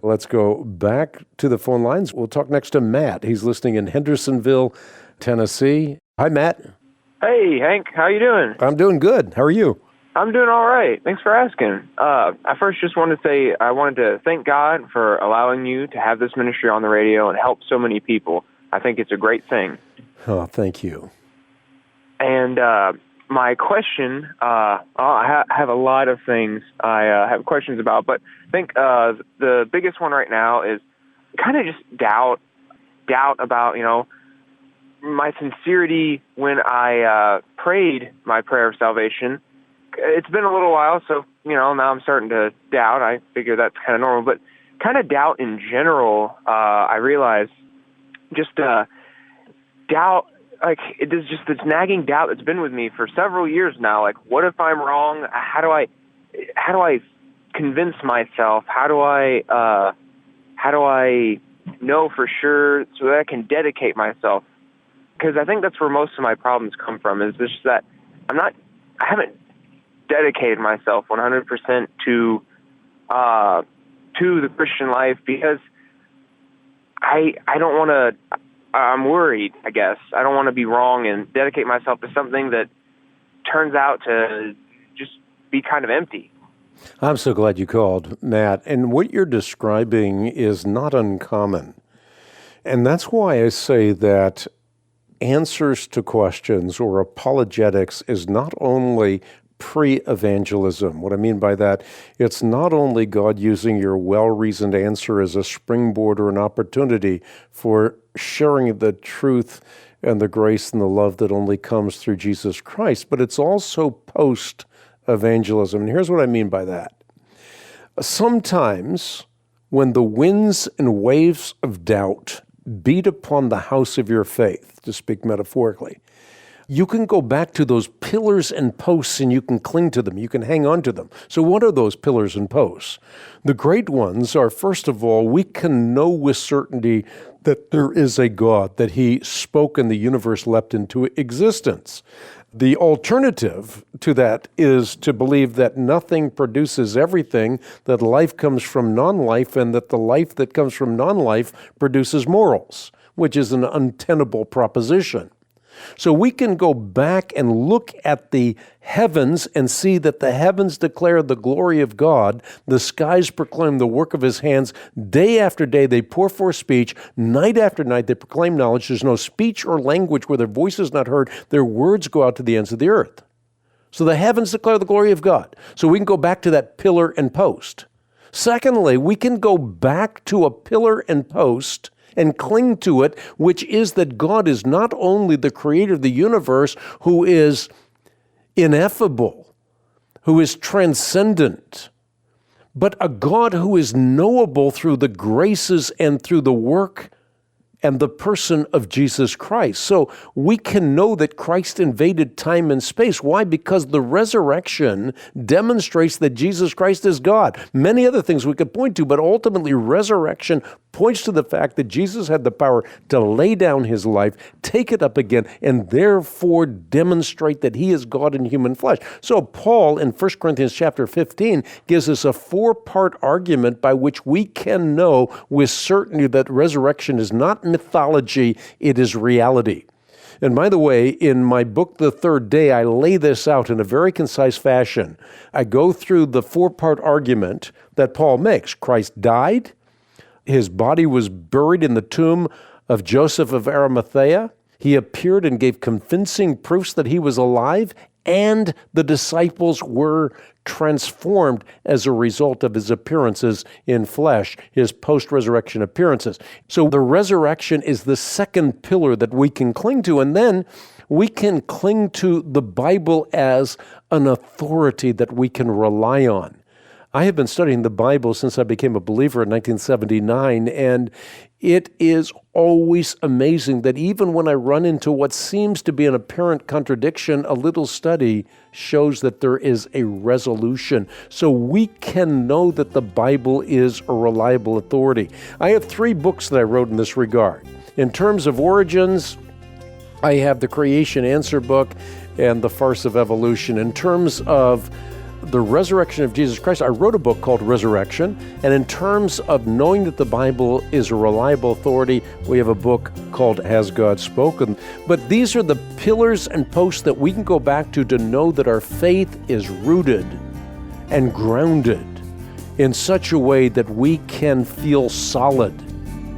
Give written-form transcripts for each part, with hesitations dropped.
Let's go back to the phone lines. We'll talk next to Matt. He's listening in Hendersonville, Tennessee. Hi, Matt. Hey, Hank. How you doing? I'm doing good. How are you? I'm doing all right. Thanks for asking. I first just wanted to say I wanted to thank God for allowing you to have this ministry on the radio and help so many people. I think it's a great thing. Oh, thank you. And my question, I have a lot of things I have questions about, but I think the biggest one right now is kind of just doubt about, my sincerity when I prayed my prayer of salvation. It's been a little while, so, now I'm starting to doubt. I figure that's kind of normal, but kind of doubt in general, I realize just doubt, like, there's just this nagging doubt that's been with me for several years now. Like, what if I'm wrong? How do I convince myself? How do I know for sure so that I can dedicate myself? Because I think that's where most of my problems come from, is just that I haven't dedicated myself 100% to the Christian life, because I don't want to, I'm worried, I guess. I don't want to be wrong and dedicate myself to something that turns out to just be kind of empty. I'm so glad you called, Matt. And what you're describing is not uncommon. And that's why I say that answers to questions or apologetics is not only pre-evangelism. What I mean by that, it's not only God using your well-reasoned answer as a springboard or an opportunity for sharing the truth and the grace and the love that only comes through Jesus Christ, but it's also post-evangelism. And here's what I mean by that. Sometimes when the winds and waves of doubt beat upon the house of your faith, to speak metaphorically, you can go back to those pillars and posts and you can cling to them. You can hang on to them. So what are those pillars and posts? The great ones are, first of all, we can know with certainty that there is a God, that He spoke and the universe leapt into existence. The alternative to that is to believe that nothing produces everything, that life comes from non-life, and that the life that comes from non-life produces morals, which is an untenable proposition. So we can go back and look at the heavens and see that the heavens declare the glory of God. The skies proclaim the work of His hands. Day after day, they pour forth speech. Night after night, they proclaim knowledge. There's no speech or language where their voice is not heard. Their words go out to the ends of the earth. So the heavens declare the glory of God. So we can go back to that pillar and post. Secondly, we can go back to a pillar and post and cling to it, which is that God is not only the creator of the universe, who is ineffable, who is transcendent, but a God who is knowable through the graces and through the work and the person of Jesus Christ. So we can know that Christ invaded time and space. Why? Because the resurrection demonstrates that Jesus Christ is God. Many other things we could point to, but ultimately resurrection points to the fact that Jesus had the power to lay down His life, take it up again, and therefore demonstrate that He is God in human flesh. So Paul in 1 Corinthians chapter 15 gives us a four-part argument by which we can know with certainty that resurrection is not mythology, it is reality. And by the way, in my book, The Third Day, I lay this out in a very concise fashion. I go through the four-part argument that Paul makes. Christ died. His body was buried in the tomb of Joseph of Arimathea. He appeared and gave convincing proofs that He was alive, and the disciples were transformed as a result of His appearances in flesh, His post-resurrection appearances. So the resurrection is the second pillar that we can cling to, and then we can cling to the Bible as an authority that we can rely on. I have been studying the Bible since I became a believer in 1979, and it is always amazing that even when I run into what seems to be an apparent contradiction, a little study shows that there is a resolution. So we can know that the Bible is a reliable authority. I have 3 books that I wrote in this regard. In terms of origins, I have the Creation Answer book and the Farce of Evolution. In terms of the resurrection of Jesus Christ, I wrote a book called Resurrection. And in terms of knowing that the Bible is a reliable authority, we have a book called Has God Spoken? But these are the pillars and posts that we can go back to know that our faith is rooted and grounded in such a way that we can feel solid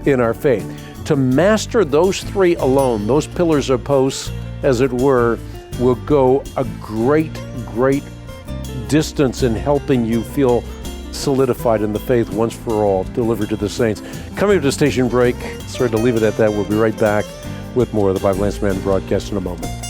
in our faith. To master those three alone, those pillars or posts, as it were, will go a great distance in helping you feel solidified in the faith once for all, delivered to the saints. Coming up to station break, sorry to leave it at that. We'll be right back with more of the Bible Answer Man broadcast in a moment.